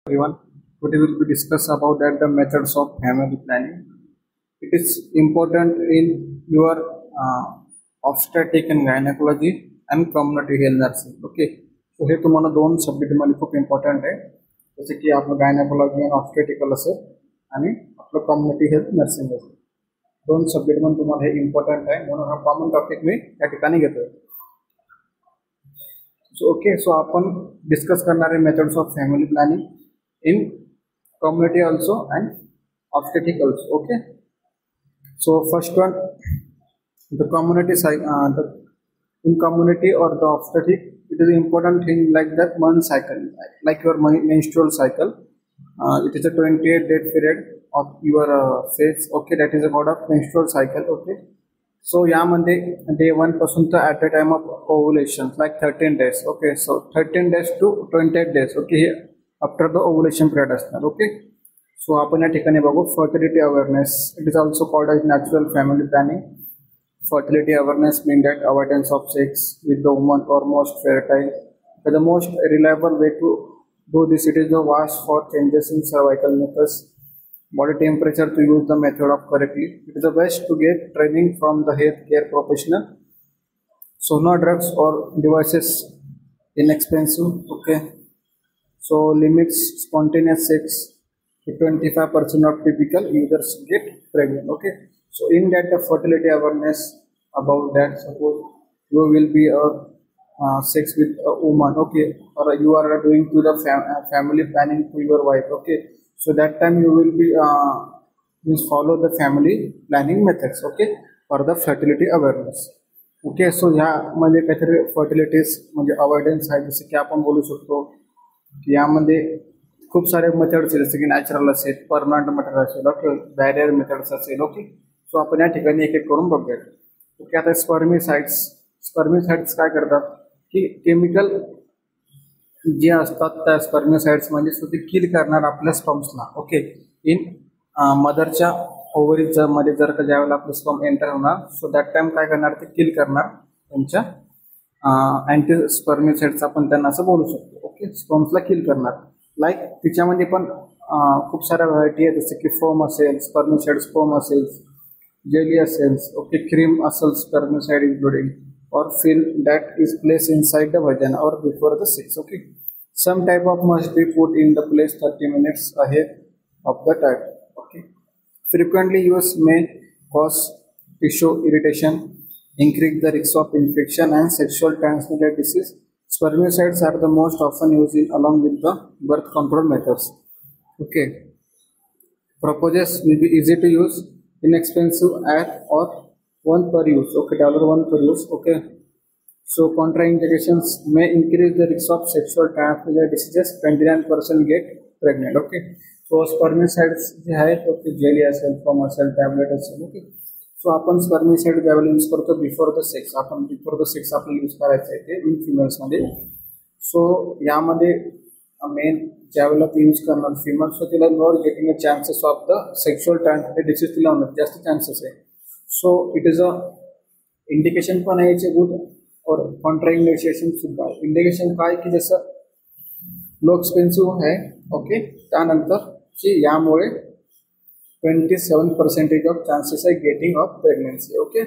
Everyone. Today will be discuss about that the methods of family planning. It is important in your obstetric and gynecology and community health nursing. Okay. So हे तुम्हाला दोन subject मध्ये खूप important आहे जसे की आपलं gynaecology आणि obstetrical असेल आणि आपलं कम्युनिटी हेल्थ नर्सिंग असेल दोन सब्जेक्ट मध्ये तुम्हाला हे इम्पॉर्टंट आहे म्हणून हा कॉमन टॉपिक मी या ठिकाणी घेतोय. So आपण डिस्कस करणारे methods of family planning in community also and obstetric also. Okay, so first one, the community in community or the obstetric, it is important thing like that month cycle, like your menstrual cycle. It is a 28-day period of your phase. Okay, that is about a menstrual cycle. Okay, so यामध्ये day 1 पासून तर at the time of ovulation like 13 days. Okay, so 13 days to 28 days. Okay, after the ovulation period असणार. Okay, so आपण या ठिकाणी बघू fertility awareness. It is also called as natural family planning. Fertility awareness mean that avoidance of sex with the woman or most fertile. The most reliable way to do this, it is the watch for changes in cervical mucus, body temperature to use the method of correctly. It is the best to get training from the healthcare professional. So no drugs or devices inexpensive. Okay, so limits spontaneous sex to 25% of typical users get pregnant. Okay, so in that the fertility awareness about that, suppose you will be sex with a woman, okay, or you are doing to the family planning to your wife. Okay, so that time you will be follow the family planning methods. Okay, for the fertility awareness. Okay, so ह्या मध्ये काहीतरी फर्टिलिटीज म्हणजे avoidance आहे जसे की आपण बोलू शकतो की यामध्ये खूप सारे मेथड्स आहेत जसे की नॅचरल असेल, परमनंट मेथड असेल, ओके, बॅरियर मेथड्स असेल. ओके, सो आपण या ठिकाणी एक एक करून बघूया. ओके, आता स्पर्मिसाइड्स काय करतात की केमिकल जे असतात त्या स्पर्मिसाइड्स म्हणजे सो ते किल करणार आपल्या स्पर्म्सला. ओके, इन मदरच्या ओव्हरीज मध्ये जर का ज्यावेळेला आपलं स्पर्म एंटर होणार सो दॅट टाइम काय करणार ते किल करणार त्यांच्या अँटी स्पर्मिसाइड्स आपण त्यांना असं बोलू शकतो. ओके, स्पर्म्सला किल करणार. लाईक तिच्यामध्ये पण खूप साऱ्या व्हरायटी आहेत जसे की फोम असेल, स्पर्मिसाइड फोम असेल, जेली असेल, ओके, क्रीम असेल, spermicide including or fill that is place inside the vagina or before the sex. Okay, some type of must be put in the place 30 minutes ahead of the time. Okay, frequently use may cause tissue irritation, increase the risk of infection and sexual transmitted disease. Spermicides are the most often used along with the birth control methods. Okay, proposes will be easy to use, inexpensive at or one per use. Okay, $1 per use. Okay, so contraindications may increase the risk of sexual transmitted diseases. 29% get pregnant. Okay, so spermicides जे आहेत okay, jelly असेल, form असेल, tablet असेल. Okay, so आपण spermicide ज्यावेळेला use करतो before the sex, आपण before the sex आपल्याला use करायचं आहे ते इन फिमेल्समध्ये. सो यामध्ये मेन ज्यावेळेला ती यूज करणार फिमेल सो तिला not getting a chances of the sexual transmitted disease तिला होणार जास्त चान्सेस आहे. सो इट इज अ इंडिकेशन पण आहे याचे गुड और कॉन्ट्राइंडिकेशन सुद्धा आहे. इंडिकेशन काय की जसं लो एक्सपेन्सिव्ह आहे. ओके, त्यानंतर की यामुळे 27% of chances are getting of pregnancy. Okay,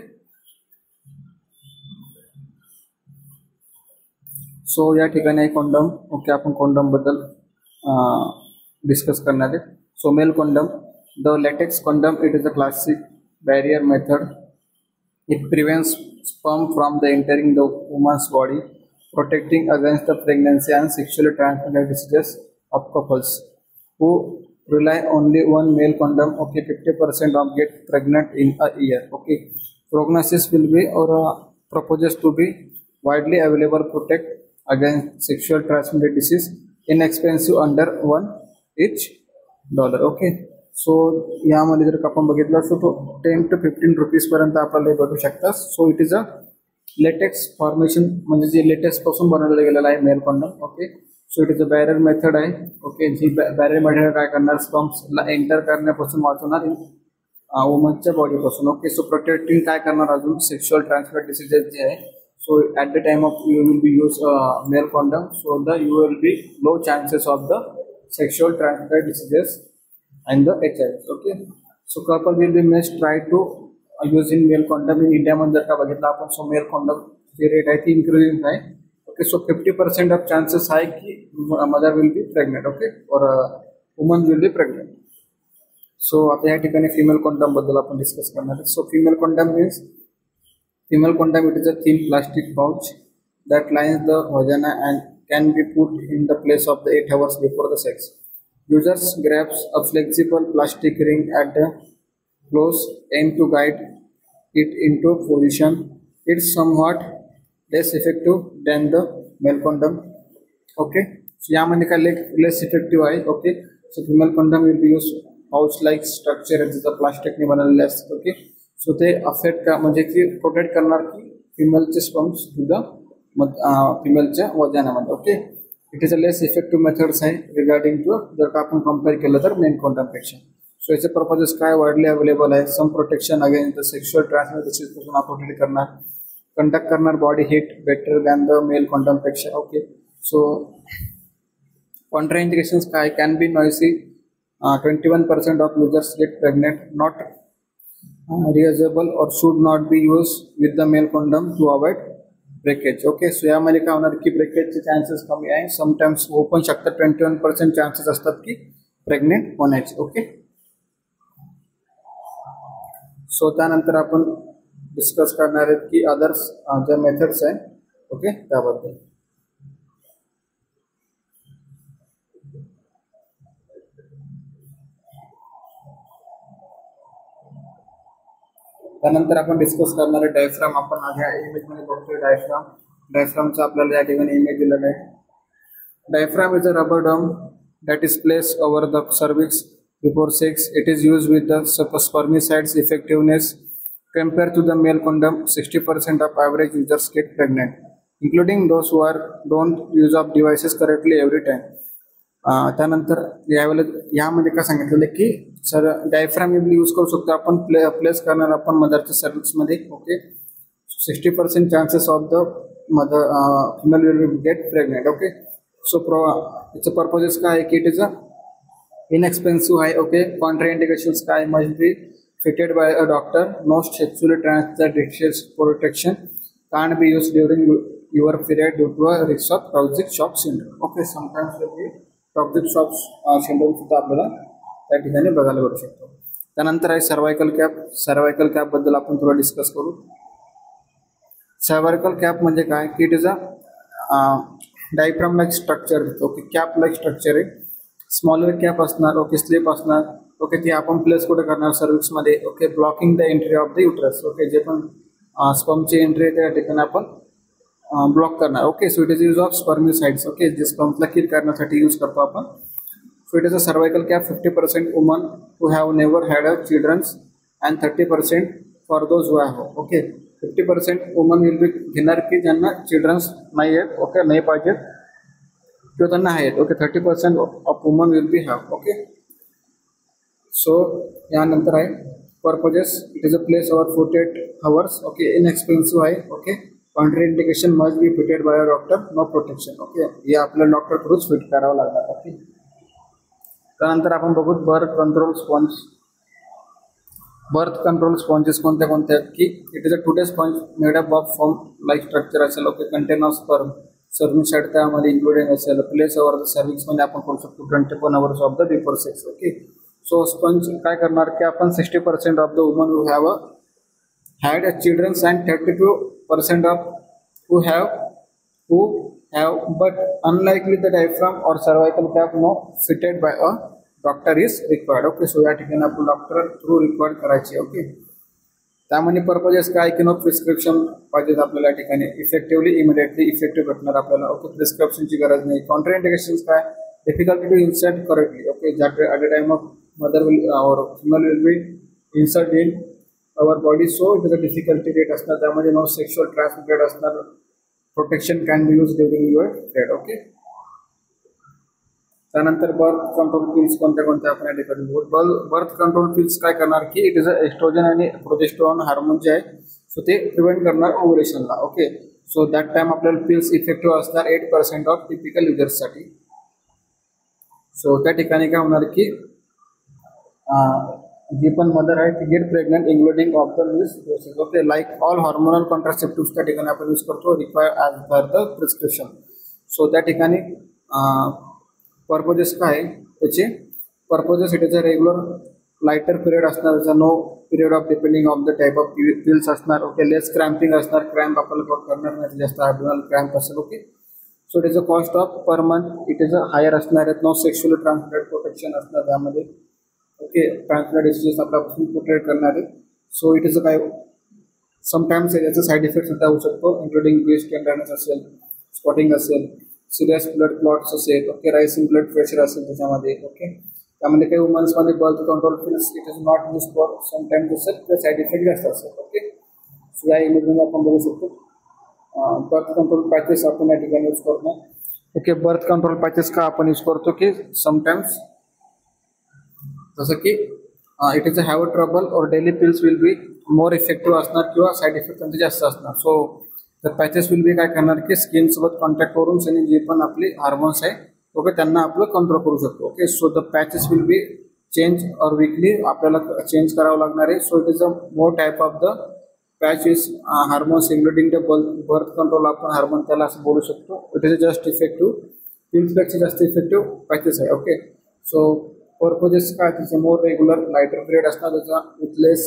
so या ठिकाणी कॉन्डम. ओके, आपण कॉन्डम बद्दल डिस्कस करणार आहे. So male condom, the latex condom, it is a classic barrier method. It prevents sperm from the entering the woman's body, protecting against the pregnancy and sexually transmitted diseases of couples who rely only one male condom. Okay, 50% of get pregnant in a year. Okay, prognosis will be or proposes to be widely available, protect against sexual transmitted disease, inexpensive, under $1 each. Okay, सो यामध्ये जर आपण बघितलं सो तो 10 to 15 rupees पर्यंत आपल्याला भेटू शकतात. So it is a latex formation म्हणजे जे लेटेक्स पासून बनवलं गेलेलं आहे male condom. Okay, so it is a barrier method आहे. ओके, जी बॅरियर मेथड काय करणार स्पर्म्सला एंटर करण्यापासून वाचवणार वुमनच्या बॉडीपासून. ओके, सो प्रोटेक्टिंग काय करणार अजून सेक्शुअल ट्रान्समिटेड डिसीजेस जे आहे. सो at the time of you will be use male condom, so the you will be low chances of the sexual transmitted diseases and the HIV. Okay, so couple will be must try to using male condom in India मध्ये जर का बघितलं आपण सो mail condom ची rate आहे ती increasing आहे. Okay, so 50% of chances आहे की mother will be pregnant. Okay, और वुमन विल बी प्रेग्नेंट. सो आता या ठिकाणी फिमेल कॉन्डम बद्दल आपण डिस्कस करणार आहे. So female condom means female condom, it is a thin plastic pouch that lines the vagina and can be put in the place of the 8 hours before the sex. Users grabs a flexible plastic ring at the close aim to guide it into position. It's somewhat less effective than the male condom. Okay, so यामध्ये काय less effective आहे. Okay, so female condom will be used pouch like structure as the plastic ने बनवलेले असतात. Okay, सो ते affect का म्हणजे की प्रोटेक्ट करणार की फिमेलचे स्पर्म्स टू द फिमेलच्या वजानामध्ये. Okay, it is a less effective methods आहे रिगार्डिंग टू जर का आपण कम्पेअर केलं तर मेन कॉन्डमपेक्षा. सो याचे पर्पजेस काय वाढले अवेलेबल आहे. Some protection against the sexual transmitted डिसीजपासून आपण प्रोटेक्ट करणार, कंडक्ट करणार body heat better than the male कॉन्डमपेक्षा. ओके, सो कॉन्ट्राइंडिकेशन्स काय can be noisy. 21% of users get pregnant, not reusable or should not be used with the male condom to avoid breakage. Okay, so यामध्ये काय होणार की ब्रेकेजचे chances कमी आहे. Sometimes होऊ पण शकतात. 21% चान्सेस असतात की प्रेग्नेंट होण्याचे. ओके, सो त्यानंतर आपण डिस्कस करणार आहेत की अदर्स ज्या मेथड्स आहे. ओके, त्याबद्दल त्यानंतर आपण डिस्कस करणार आहे डायफ्राम. आपण आधी इमेजमध्ये बघतोय डायफ्राम. डायफ्रामचा आपल्याला या ठिकाणी इमेज दिलेला आहे. Diaphragm is a rubber dome that is place over the cervix before sex. It is use with the spermicides effectiveness compare to the male condom. 60% of average users get pregnant including those who are don't use of devices correctly every time. त्यानंतर यावेळेला यामध्ये काय सांगितलेलं की sir diaphragm use करू शकतो आपण place करणार आपण मदरच्या सर्विक्समध्ये. Okay, 60% chances of the mother female will get pregnant. Okay, so याचं पर्पजेस काय आहे की इट इज अ इनएक्सपेन्सिव्ह आहे. ओके, कॉन्ट्राइंडिकेशन्स काय must be fitted by a doctor, no sexually transmitted disease protection, can't be use during your period due to a risk of toxic shock syndrome. Okay, sometimes toxic shock syndrome सुद्धा आपल्याला त्या ठिकाणी बघायला भेटू शकतो. त्यानंतर आहे सर्वायकल कॅप. सर्वायकल कॅप बद्दल आपण थोडं डिस्कस करू. सर्वायकल कॅप म्हणजे काय की it is a diaphragm like structure. Okay, cap like structure आहे. स्मॉलर कॅप असणार. ओके, स्लिप असणार. ओके, ती आपण प्लेस कुठे करणार सर्विक्समध्ये. Okay, blocking the entry of the uterus. Okay, जे पण स्पर्मची एंट्री आहे त्या ठिकाणी आपण ब्लॉक करणार. Okay, so it is use of spermicides. Okay, जे स्पर्मला किल करण्यासाठी यूज करतो आपण. So it is a cervical cap. 50% women who have never had a children and 30% for those who have. Okay, 50% women will be घेणार की ज्यांना children's नाही आहेत. ओके, नाही पाहिजेत किंवा त्यांना आहेत. Okay, 30% of woman will be have. Okay, so यानंतर आहे purposes. It is a place over 48 hours. Okay, inexpensive आहे. Okay, contraindication must be fitted by a doctor, no protection. Okay, हे आपल्याला डॉक्टर थ्रूच फिट करावं लागणार. ओके, त्यानंतर आपण बघू birth control sponge. Birth control sponges कोणत्या कोणत्या आहेत की it is a today sponge made up of form like structure असेल. ओके, कंटेन ऑफ स्पर्म सर्विक्साइड त्यामध्ये इन्क्लुडिंग असेल. प्लेस ओव्हर द सर्विक्समध्ये आपण करू शकतो 21 hours of the before sex. Okay, so sponge काय करणार की आपण 60% of the woman who have had a children and 32% of who have but unlikely the diaphragm or cervical cap no fitted by a doctor is required. Okay, so या ठिकाणी आपण doctor through required करायची. Okay, त्यामध्ये purposes काय की no prescription पाहिजे आपल्याला या ठिकाणी. इफेक्टिव्हली इमिडिएटली इफेक्टिव्ह भेटणार आपल्याला. ओके, प्रिस्क्रिप्शनची गरज नाही. कॉन्ट्राइंडिकेशन्स काय difficulty to insert correctly. Okay, at the time of mother will or female will be insert in our body. So it is a difficulty rate असणार. त्यामध्ये नो सेक्शुअल ट्रान्समिटेड असणार. Protection can be use during your period. Okay, त्यानंतर birth control pills कोणत्या कोणत्या आपण या ठिकाणी बघू. बर्थ कंट्रोल पिल्स काय करणार की इट इज अ एस्ट्रोजन आणि प्रोजेस्टेरॉन हार्मोन जे आहे सो ते प्रिव्हेंट करणार ओव्युलेशनला. ओके, सो दॅट टाइम आपल्याला पिल्स इफेक्टिव्ह असणार 8% ऑफ टिपिकल युजर्ससाठी. सो त्या ठिकाणी काय होणार की जी पण मदर आहे ती get pregnant including of the this process. Okay, like all hormonal contraceptive त्या ठिकाणी आपण यूज करतो require as per the prescription. So त्या ठिकाणी पर्पजेस काय आहे त्याचे purposes it is a regular lighter period असणार, त्याचा no period of depending of the type of pills असणार. ओके, लेस क्रॅम्पिंग असणार, क्रॅम्प आपल्याला करणार नाही जास्त ॲब्डोमिनल क्रॅम्प असेल. Okay, so it is a cost of per month it is a higher असणार आहेत. नो सेक्शुअली ट्रान्समिटेड प्रोटेक्शन असणार त्यामध्ये. ओके, ट्रान्समिटेड डिसीजेस आपल्यापासून प्रोटेक्ट करणार आहे. सो इट इज अ काय समटाइम्स याचा साईड इफेक्ट सुद्धा होऊ शकतो, इन्क्लुडिंग ब्रेस्ट टेंडरनेस असेल, स्पॉटिंग असेल, सिरियस ब्लड क्लॉट्स असेल. ओके, रायसिंग ब्लड प्रेशर असेल त्याच्यामध्ये. ओके, त्यामध्ये काही वुमन्समध्ये birth control pills it is not use for sometimes असेल तर साईड इफेक्ट जास्त असेल. ओके, सो या इमेजमध्ये आपण बघू शकतो बर्थ कंट्रोल पॅचेस आपण या ठिकाणी यूज करतो. ओके, बर्थ कंट्रोल पॅचेस का आपण यूज करतो की समटाइम्स जसं की it is a have trouble or daily pills will be more effective असणार किंवा साईड इफेक्ट त्यांचे जास्त असणार. So the patches will be काय करणार की स्किनसोबत कॉन्टॅक्ट करून आणि जे पण आपली हार्मोन्स आहे ओके त्यांना आपलं कंट्रोल करू शकतो. Okay, so the patches will B change और वीकली आपल्याला चेंज करावं लागणार आहे. सो it is a more type of the patch is hormones including the birth control आपण हार्मोन त्याला असं बोलू शकतो. इट इज जस्ट इफेक्टिव्ह पिल्सपेक्षा जास्त इफेक्टिव्ह पॅचेस आहे. ओके, सो पर्पजेस काय त्याचे मोर रेग्युलर लायटर पिरियड असणार, त्याचा विथ लेस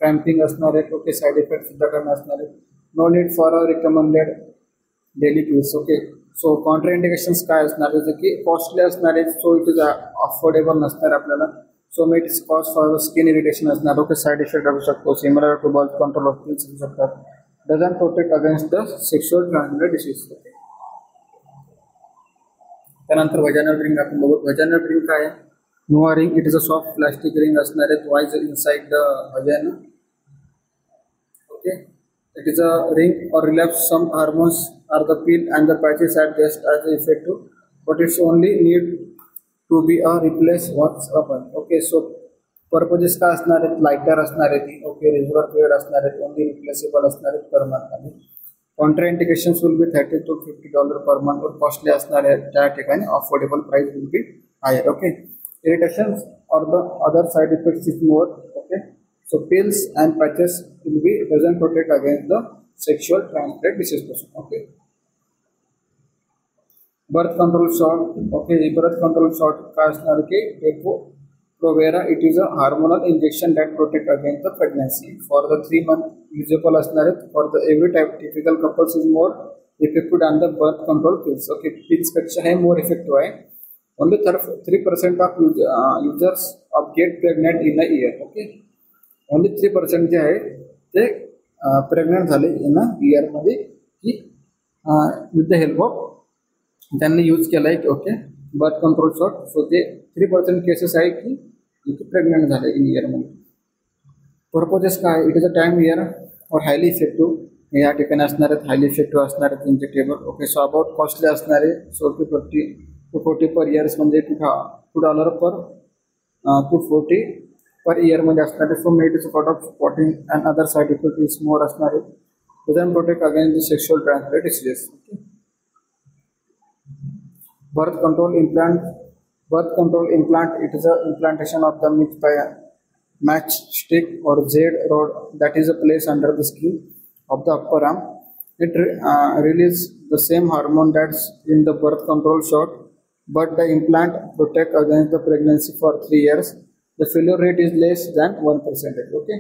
क्रॅम्पिंग असणार आहे. ओके, साईड इफेक्ट सुद्धा कमी असणार आहे. No need for a recommended daily pills. Okay, so contraindications काय असणार जसं की कॉस्टली असणार आहे. सो इट इज अफोर्डेबल नसणार आपल्याला. So mate is cost for the skin irritation असणार. ओके, साईड इफेक्ट असू शकतो similar to birth control of pills असू शकतात. Doesn't protect against the sexual transmitted disease. Okay, त्यानंतर व्हॅजाइनल रिंग आपण बघू. व्हॅजाइनल रिंग काय आहे? नुआ ring it is a soft plastic ring असणार आहे wise inside the vagina. Okay, it is a ring or relapse some hormones are the pill and the patches are just as effective but it's only need to be a replace once a month. Okay, so purposes का असणार आहेत lighter असणार आहेत. Okay, regular period असणार आहेत, only replaceable असणार आहेत per month. Contra indications will be $30 to $50 per month और कॉस्टली असणार आहे त्या ठिकाणी affordable price will be higher. Okay, irritations or the other side effects is more. Okay, so pills and patches will be doesn't protect against the sexual transmitted disease person. Okay, birth control shot. Okay, birth control shot का असणार की Depo-Provera it is a hormonal injection that protect against the pregnancy for the 3-month usable असणार आहे. For the every type typical couples is more effective than the birth control pills. Okay, pills पेक्षा हे more effective आहे. Only 3% of users of get pregnant in a year. Okay, only 3% जे आहे ते pregnant झाले in a इयरमध्ये की with the help of त्यांनी use केला आहे. Okay, birth control shot. So ते 3% केसेस आहे की प्रेग्नंट झाले इन इयरमध्ये. पर्पजेस काय? It is a time year or highly effective या ठिकाणी असणार आहेत, हायली इफेक्टिव्ह असणार आहेत injectable. Okay, so about costly असणार आहे. सो 240 पर इयर्स म्हणजे $2 पर 240 पर इयर मध्ये असणार आहे. So mate is cot of spotting and other side effect is more असणार आहे. Doesn't protect against the sexual transmitted diseases. Okay, birth control implant it is a implantation of the matchstick or jade rod that is a place under the skin of the upper arm. It releases the same hormone that's in the birth control shot, but the implant protect against the pregnancy for 3 years. The failure rate is less than 1%. Okay,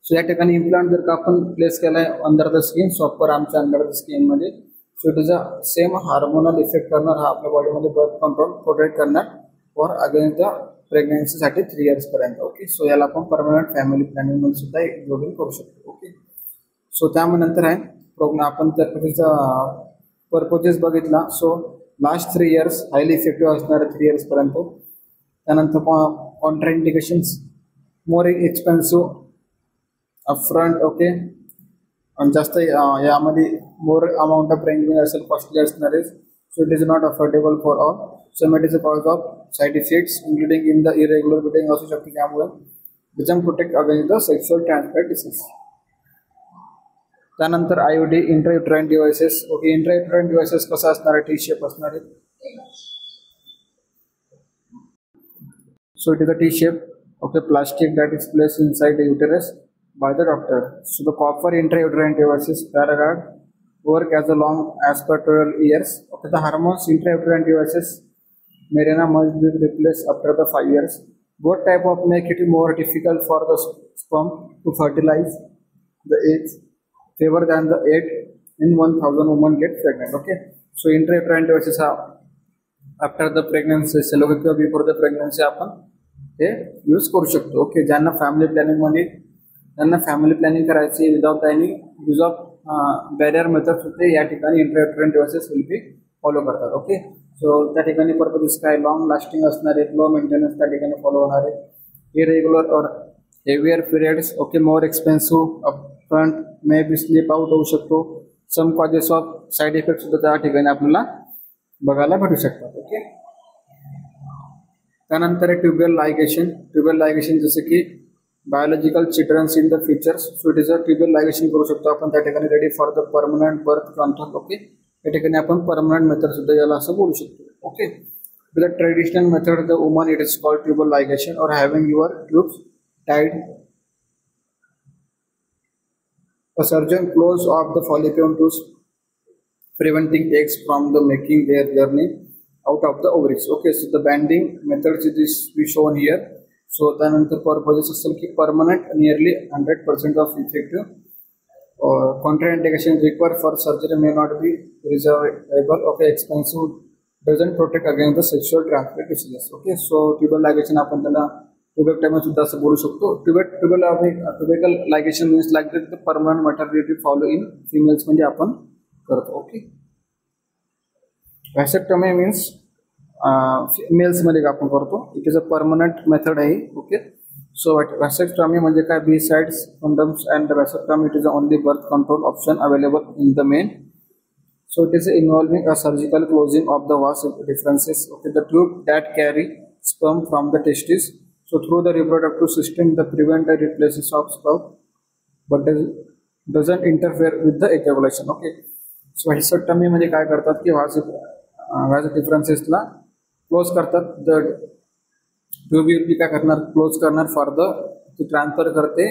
so या ठिकाणी implant जर का आपण place केला आहे under the skin, so upper आर्मच्या under the स्किनमध्ये, so it is a same hormonal effect करणार हा आपल्या बॉडीमध्ये बर्थ कंट्रोल प्रोटेक्ट करणार फॉर अगेन्स्ट द प्रेग्नन्सीसाठी 3 इयर्स पर्यंत. ओके, सो याला आपण परमनंट फॅमिली प्लॅनिंग मध्ये सुद्धा इंक्लूडिंग करू शकतो. ओके, सो त्यानंतर आहे आपण त्याचा पर्पजेस बघितला. So last 3 years highly effective असणार 3 इयर्स पर्यंत. त्यानंतर कॉन्ट्रा इंडिकेशन्स मोर एक्सपेन्सिव्ह अपफ्रंट. ओके, आणि जास्त यामध्ये मोर अमाऊंट ऑफ रेंजिंग असेल कॉस्टली असणार आहे. सो it is not affordable for all. So it is a cause of side effects including in the irregular bleeding असू शकते. त्यामुळे doesn't protect against the sexual transmitted disease. त्यानंतर IUD इंट्रायुटेराइन डिव्हाइसेस. ओके, इंट्रायुटेराइन डिव्हाइसेस कसं असणार आहे? T shape असणार आहे. So it is a T shape, okay, plastic that is placed inside the uterus by the doctor. So the copper intrauterine devices Paragard work as long as per 12 years. Okay, the hormones intrauterine devices Mirena must be replaced after the 5 years. Both type of make it more difficult for the sperm to fertilize the eggs, favor than the 8 in 1000 women get pregnant. Okay, so intrauterine devices are after the pregnancy सलग किंवा before the pregnancy आपण हे use करू शकतो. Okay, ज्यांना family planning मध्ये त्यांना family planning करायची without any use of barrier method होते या ठिकाणी इंट्राउटरन डिव्हाइसेस विल बी फॉलो करतात. ओके, सो त्या ठिकाणी पर्पज काय लॉंग लास्टिंग असणारे लो मेंटेनन्स त्या ठिकाणी फॉलो होणार आहे. इरेग्युलर और heavier periods okay more expensive upfront may be slip out होऊ शकतो. सम कॉजेस ऑफ साइड इफेक्ट सुद्धा त्या ठिकाणी आपल्याला बघायला भेटू शकतात. ओके, त्यानंतर ट्युबल लायगेशन. ट्युबल लायगेशन जसे की biological childrens in the futures. So it is a tubal ligation करू शकतो आपण त्या ठिकाणी ready for the permanent birth control. Okay, त्या ठिकाणी आपण परमनंट मेथड सुद्धा याला असं बोलू शकतो. Okay, with the traditional method the woman it is called tubal ligation or having your tubes tied. A surgeon close off the fallopian tubes, preventing eggs from the making their journey out of the ovaries. Okay, so the banding methods is we shown here. So त्यानंतर purposes असेल की permanent nearly 100% of effective contraindication required for surgery may not be reservable. Okay, expensive, doesn't protect against the sexual transmitted diseases. Okay, so tubal ligation आपण त्याला ट्युबेक्टमी सुद्धा असं बोलू शकतो. Tubal ligation means like the permanent maternity follow in females म्हणजे आपण करतो. Okay, व्हॅसेक्टॉमी means mails मध्ये आपण करतो. It is a permanent method आहे. ओके, सो व्हॅसेक्टॉमी म्हणजे काय besides condoms and vasectomy it is only birth control option available in the men. So it is involving a surgical closing of the vas deferens. Okay, the tube that carry sperm from the testis. So through the reproductive system, the prevent the replaces of sperm, but doesn't interfere with the ejaculation. Okay, so व्हॅसेक्टॉमी मध्ये काय करतात की vas डिफरन्सेसला close करतात. The tube will be काय करणार close करणार for the transfer करते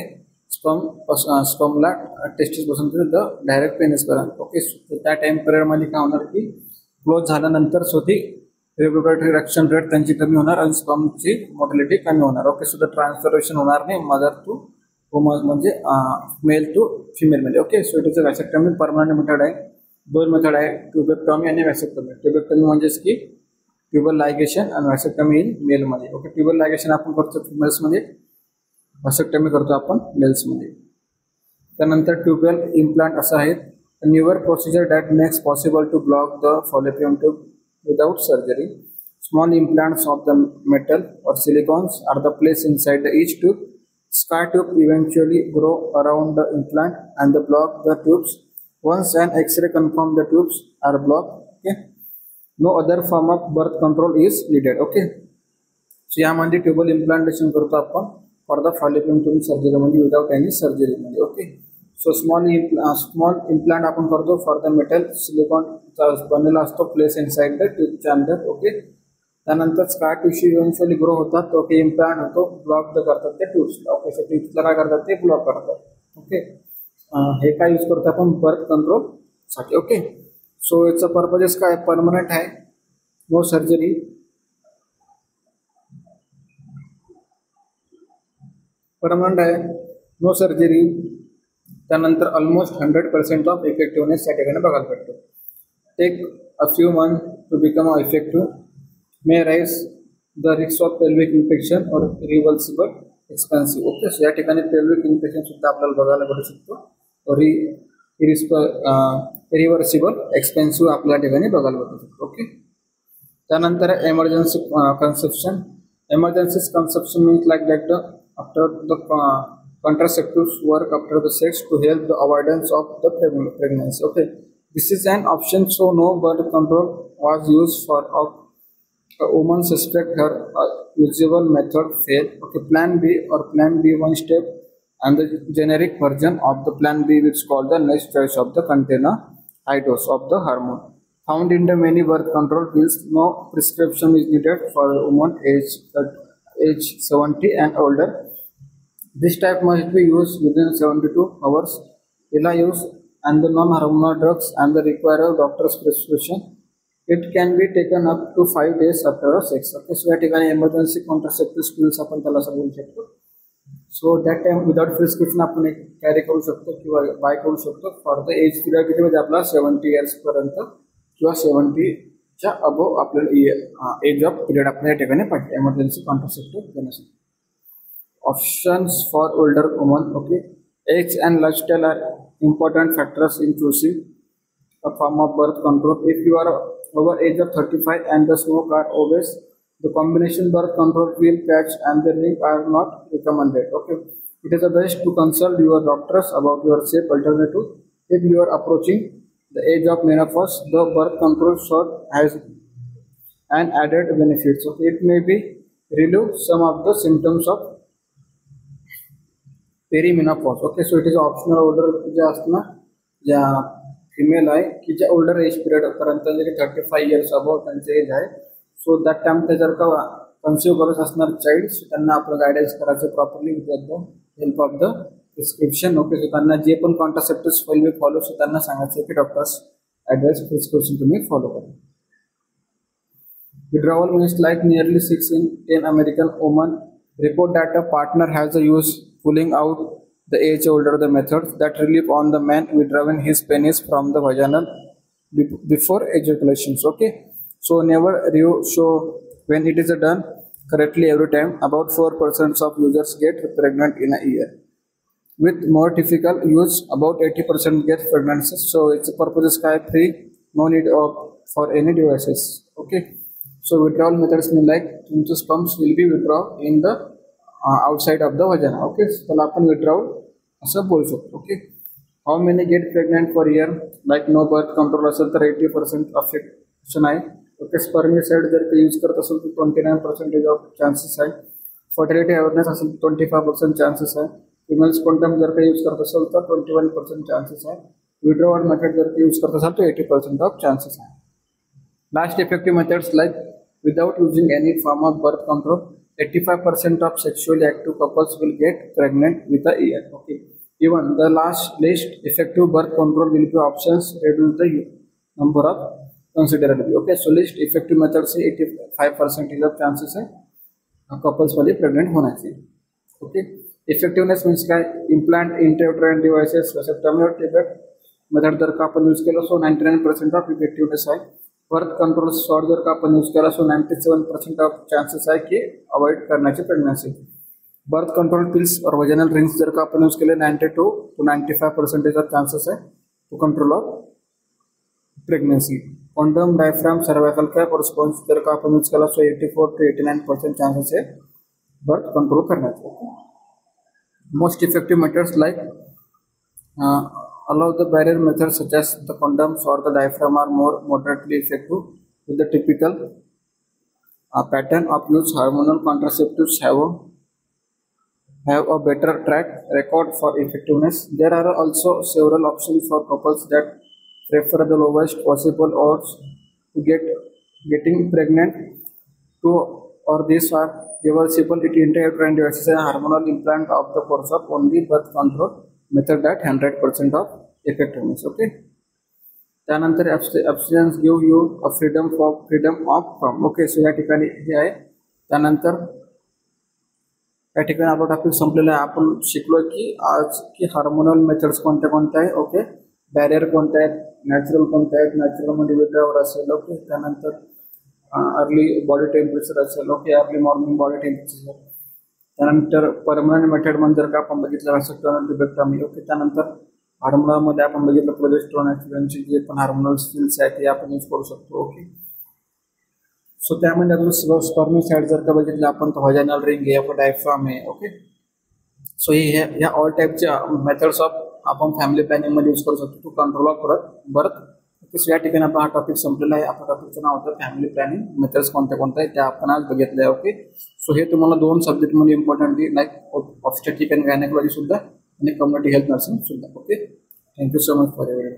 स्पर्मला testis पासून द डायरेक्ट पेनिस पर्यंत. ओके, त्या टाइम पिरियड मध्ये काय होणार की क्लोज झाल्यानंतर स्वतः रिप्रोडक्टिव्ह रिएक्शन रेट त्यांची कमी होणार आणि स्पर्मची मोटिलिटी कमी होणार. ओके, सो द ट्रान्सफॉर्मेशन होणार नाही मदर टू वुमन म्हणजे मेल टू फिमेल मध्ये. Okay, so it is a vasectomy permanent method आहे. दोन मेथड आहे ट्युबेक्टॉमी आणि व्हॅसेक्टॉमी. ट्युबेक्टॉमी म्हणजेच की ट्युबल लायगेशन आणि व्हॅसेक्टॉमी इन मेल मध्ये. ओके, ट्युबल लायगेशन आपण करतो फिमेल्स मध्ये, व्हॅसेक्टॉमी करतो आपण मेल्स मध्ये. त्यानंतर ट्युबल इम्प्लांट असं आहे newer procedure that makes possible to block the fallopian tube without surgery. Small implants of the metal or silicons are the placed inside each tube. Scar tube eventually grow around the implant and block the tubes. Once an X-ray confirms the tubes are blocked, okay, no other form of birth control is needed. Okay, so यामध्ये tubal implantation करतो आपण for the fallopian tube surgery मध्ये without any surgery मध्ये. Okay, so small implant आपण करतो for the metal silicon बनलेला असतो place inside the ट्यूबच्या अंदर. ओके, त्यानंतर स्कार टिश्यू इव्हेंच्युअली ग्रो होतात. ओके, इम्प्लांट होतो ब्लॉक करतात ते ट्यूब्सला. ओके, सो ट्यूब्सला काय करतात ते ब्लॉक करतात. ओके, हे काय यूज करतो आपण बर्थ कंट्रोल साठी. ओके, सो याचा पर्पजेस काय परमनंट आहे, नो सर्जरी, परमनंट आहे नो सर्जरी. त्यानंतर ऑलमोस्ट 100% ऑफ इफेक्टिव्हनेस या ठिकाणी बघायला भेटतो. Take a few month to become effective, may rise the risk of pelvic infection और रिव्हर्सिबल एक्सपेन्सिव्ह. ओके, सो या ठिकाणी पेल्विक इन्फेक्शन सुद्धा आपल्याला बघायला भेटू शकतो. रिव्हर्सिबल एक्सपेन्सिव्ह आपल्या ठिकाणी बघायला भेटू शकतो. ओके, त्यानंतर emergency conception. Emergency conception means like that after the contraceptives work after the sex to help the avoidance of the pregnancy. Okay, this is an option, so no birth control was used for a woman suspect her usual method fail. Okay, plan B or plan B one step and the generic version of the plan B which is called the next choice of the container high dose of the hormone found in the many birth control pills. No prescription is needed for a woman aged age 70 and older. This type must be used within 72 hours. Ila use and the non-hormonal drugs and the require a doctor's prescription. It can be taken up to 5 days after sex. Okay, so या ठिकाणी emergency contraceptive pills आपण त्याला सांगू शकतो. So that time without prescription आपण एक carry करू शकतो किंवा बाय करू शकतो फॉर द एज पिरियड मध्ये आपला 70 इयर्स पर्यंत किंवा 70 च्या अबोव आपल्याला एज ऑफ पिरियड आपल्या या ठिकाणी पाहिजे emergency contraceptive देण्यासाठी. Options for older women. Okay, age and lifestyle are important factors in choosing a form of birth control. If you are over age of 35 and the smoke are obese, the combination birth control pill, patch and the ring are not recommended. Okay, it is the best to consult your doctors about your safe alternative. If you are approaching the age of menopause, the birth control shot has an added benefits. Okay, it may be relieve some of the symptoms of perimenopause. Okay, so it is optional. Older जे असणार ज्या female आहे की ज्या older age period पर्यंत जरी 35 years above त्यांचे as आहे, so that time ते जर का कन्सिव्ह करत असणार चाइल्ड, त्यांना आपलं गायडन्स करायचं properly with the help of the prescription. Okay, so त्यांना जे पण contraceptives will be follow, so त्यांना सांगायचं की डॉक्टर्स ॲड्रेस प्रिस्क्रिप्शन तुम्ही फॉलो करा. Withdrawal means like nearly 6 in 10 American women report that a partner has a use pulling out the age older the methods that relieve on the man withdrawing his penis from the vaginal before ejaculations. Okay, so never so when it is done correctly every time, about 4% of users get pregnant in a year. With more difficult use, about 80% get pregnancy. So its purpose is free, no need for any devices. Okay, so withdrawal methods mean like sperms will be withdrawn in the outside of the vagina. Okay, so त्याला आपण withdrawal असं बोलू शकतो. Okay, how many get pregnant per year, like no birth control असेल तर 80% affection आहे. Okay, spermicide जर ते यूज करत असेल तर 29% ऑफ चान्सेस आहे. फर्टिलिटी अवेअरनेस असेल तर 25% चान्सेस आहे. फिमेल्स कोंडम जर का यूज करत असेल तर 21% चान्सेस आहे. विड्रॉवल मेथड जर का यूज करत असाल तर 80% ऑफ चान्सेस आहे. Last effective methods like without using any form of birth control, 85% of sexually active couples will get pregnant with a year. Okay, even the least effective birth control will be options reduce the number of considerably. Okay, so least effective method से 85% of chances है couples वाले pregnant होना चाहिए. Okay, effectiveness means काय, implant intrauterine devices vasectomy और TPEC method जर का आपण यूज केला so 99% of effectiveness आहे. बर्थ कंट्रोल शॉट जर का आपण यूज केला सो 97% ऑफ चान्सेस आहे की अवॉइड करण्याची प्रेग्नन्सी. बर्थ कंट्रोल पिल्स और वजनल रिंग्स जर का आपण यूज केले 92 to 95% ऑफ चान्सेस आहे to control of pregnancy. Condom, diaphragm, cervical cap और स्पॉन्ज जर का आपण यूज केला सो 84 to 89% चान्सेस आहे बर्थ कंट्रोल करण्याचे. Most effective methods like allow the barrier methods such as the condoms or the diaphragm are more moderately effective with the typical pattern of use. Hormonal contraceptives have a better track record for effectiveness. There are also several options for couples that prefer the lowest possible odds to getting pregnant to, or these are reversible intrauterine devices and hormonal implant of the course of only birth control method at 100% of effectiveness. Okay, त्यानंतर abstinence give you a freedom of from. Okay, so या ठिकाणी हे आहे. त्यानंतर या ठिकाणी आपला topic संपलेला आहे. आपण शिकलो की आज की हार्मोनल मेथड्स कोणत्या कोणत्या आहे. ओके, बॅरियर कोणत्या आहेत, नॅचरल कोणत्या आहेत, नॅचरल मध्ये विड्रॉवर असेल. ओके, त्यानंतर अर्ली बॉडी टेम्परेचर असेल. Okay, early morning body temperature. त्यानंतर परमनंट मेथड मध्ये जर का आपण बघितलं व्हॅसेक्टॉमी, ट्युबेक्टॉमी. ओके, त्यानंतर हार्मोनलमध्ये आपण बघितलं प्रोजेस्टेरॉन, एस्ट्रोजनचे जे पण हार्मोनल स्किल्स आहेत ते आपण यूज करू शकतो. ओके, सो त्यामध्ये आपण स्पर्मिसाइड जर का बघितलं आपण तर व्हाजाइनल रिंग आहे, आपलं डायफ्राम आहे. ओके, सो ह्या ऑल टाईपच्या मेथड्स ऑफ आपण फॅमिली प्लॅनिंग मध्ये यूज करू शकतो टू कंट्रोल ऑफ बर्थ. सो या ठिकाणी आपण हा टॉपिक संपलेला आहे. आपल्या टॉपिकचं नाव होतं फॅमिली प्लॅनिंग. मेथड्स कोणत्या कोणत्या आहेत त्या आपण आज बघितलं आहे. ओके, सो हे तुम्हाला 2 सब्जेक्टमध्ये इम्पॉर्टंट आहे, लाईक ऑब्स्टेट्रिक अँड गायनेकॉलॉजी सुद्धा आणि कम्युनिटी हेल्थ नर्सिंग सुद्धा. Okay, thank you so much for your